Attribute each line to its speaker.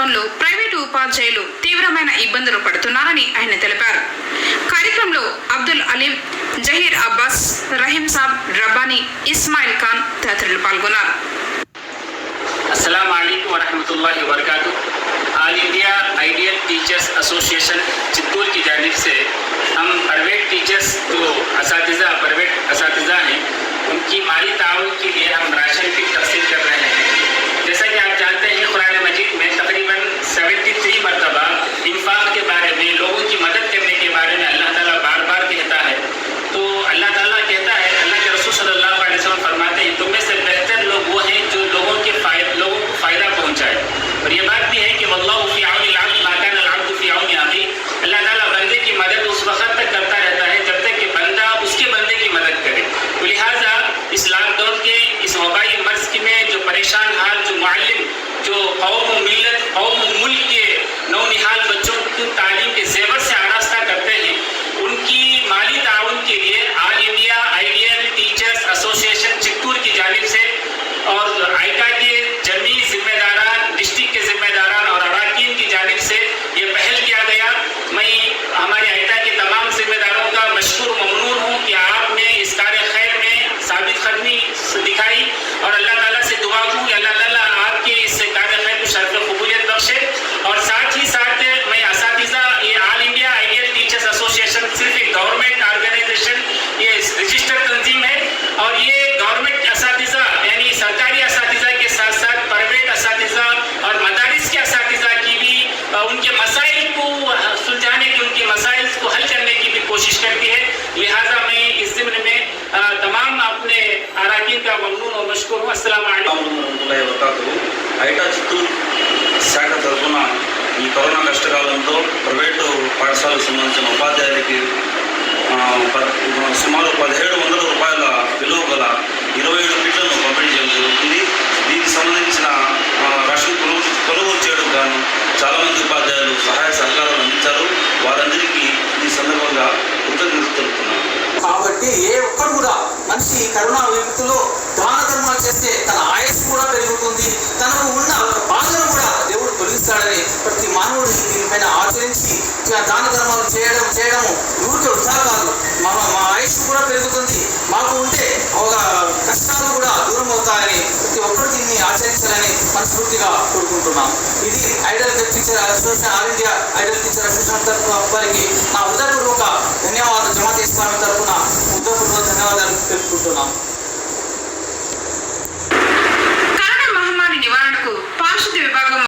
Speaker 1: లాక్డౌన్లో ప్రైవేటు ఉపాధ్యాయులు తీవ్రమైన ఇబ్బందులు పడుతున్నారని ఆయన తెలిపారు. కార్యక్రమంలో అబ్దుల్ అలీం, జహీర్ అబ్బాస్, రహీం సాబ్, రబ్బానీ, ఇస్మాయిల్ ఖాన్ తదితరులు పాల్గొన్నారు.
Speaker 2: अस्सलाम वालेकुम वरहमतुल्लाहि वबरकातुह। All India ideal teachers association Chittoor की जानिब से हम प्राइवेट टीचर्स जो प्राइवेट असातिज़ा हैं उनकी माली ताउन के लिए हम राशन की तकसीम कर रहे हैं। जैसा कि आप जानते हैं कुरान मजीद में तकरीबन 73 मरतबा इंफाक के बारे में, लोगों की मदद करने के बारे में अल्लाह ताला बार बार कहता है। तो अल्लाह ताला कहता है, अल्लाह के रसूल सल्लल्लाहु अलैहि वसल्लम फरमाते हैं, तुम में से बेहतर लोग वो हैं जो लोगों को फ़ायदा पहुँचाए। और ये बात भी है कि वल्लाहु फ़ी औनिल अब्द मा काना अल अब्दु फ़ी औनि अख़ीह। अल्लाह ताला बंदे की मदद उस वक्त तक करता रहता है जब तक कि बंदा उसके बंदे की मदद करे। तो लिहाजा इस लॉकडाउन के इस वबाई मर्ज में जो परेशान हाल, जो मुअल्लिम, जो कौम मिल्लत, कौम मुल्क के नौनिहाल बच्चों की तालीम के ज़ेवर से आरास्ता करते हैं, उनकी माली ताउन के लिए all India ideal teachers association Chittoor की जानिब से और आइका के जमी जिम्मेदारान, डिस्ट्रिक्ट के जिम्मेदारान और अराकीन की जानिब से ये पहल किया गया। मैं हमारे आइका के तमाम जिम्मेदारों का मशकूर ममनून हूँ कि आपने इस कार्य खैर में साबित कदमी दिखाई और अल्लाह ताला से दुआ हूँ कि अल्लाह ताला आपके इस कार्य खैर को शर्फ कबूलियत बख्शे। और साथ ही साथ मैं असातिज़ा, ये all India ideal teachers association सिर्फ एक गवर्नमेंट ऑर्गेनाइजेशन, ये रजिस्टर्ड तंजीम है और ये गवर्नमेंट असातिज़ा यानी सरकारी असातिज़ा के साथ साथ प्राइवेट असातिज़ा और मदारिस के असातिज़ा की भी उनके मसाइल को सुलझाने की, उनके मसाइल को हल करने की भी कोशिश करती है। लिहाजा मैं इस ज़िम्न में तमाम अपने अराकीन का ममनून और मशकूर हूँ। अस्सलामु अलैकुम
Speaker 3: वरहमतुल्लाहि वबरकातुहू। ఐటా చిత్తూరు శాఖ తరఫున ఈ కరోనా కష్టకాలంలో ప్రైవేటు పాఠశాలకు సంబంధించిన ఉపాధ్యాయులకి సుమారు 1700 రూపాయల విలువ గల 27 కిట్లను పంపిణీ చేయడం జరుగుతుంది. దీనికి సంబంధించిన రేషన్ కొనుగోలు చేయడం గాను చాలామంది ఉపాధ్యాయులు సహాయ సహకారాలు అందించారు. వారందరికీ ఈ సందర్భంగా కృతజ్ఞతలు తెలుపుతున్నాను.
Speaker 4: కాబట్టి ఏ ఒక్కరు కూడా మనిషి కరోనా విపత్తులో దాన ధర్మాలు చేస్తే తన ఆయుష్ కూడా పెరుగుతుంది, తనకు ఉన్న బాధను కూడా దేవుడు తొలగిస్తాడని ప్రతి మానవుడు దీనిపైన ఆచరించి దాన ధర్మాలు చేయడము ఊరికే వృధా కాదు. మా ఆయుష్ కూడా పెరుగుతుంది, మాకు ఉంటే ఒక కష్టాలు కూడా దూరం అవుతాయని ప్రతి ఒక్కరు దీన్ని ఆచరించాలని మనస్ఫూర్తిగా కోరుకుంటున్నాం. ఇది Idol teacher association, all India Idol teacher association వారికి నా హృదయపూర్వక ధన్యవాదాలు, జమాత్ ఇస్లామీ తరఫున హృదయపూర్వక ధన్యవాదాలు తెలుపుకుంటున్నాం.
Speaker 1: కరోనా మహమ్మారి నివారణకు పారిశుద్ధ్య విభాగం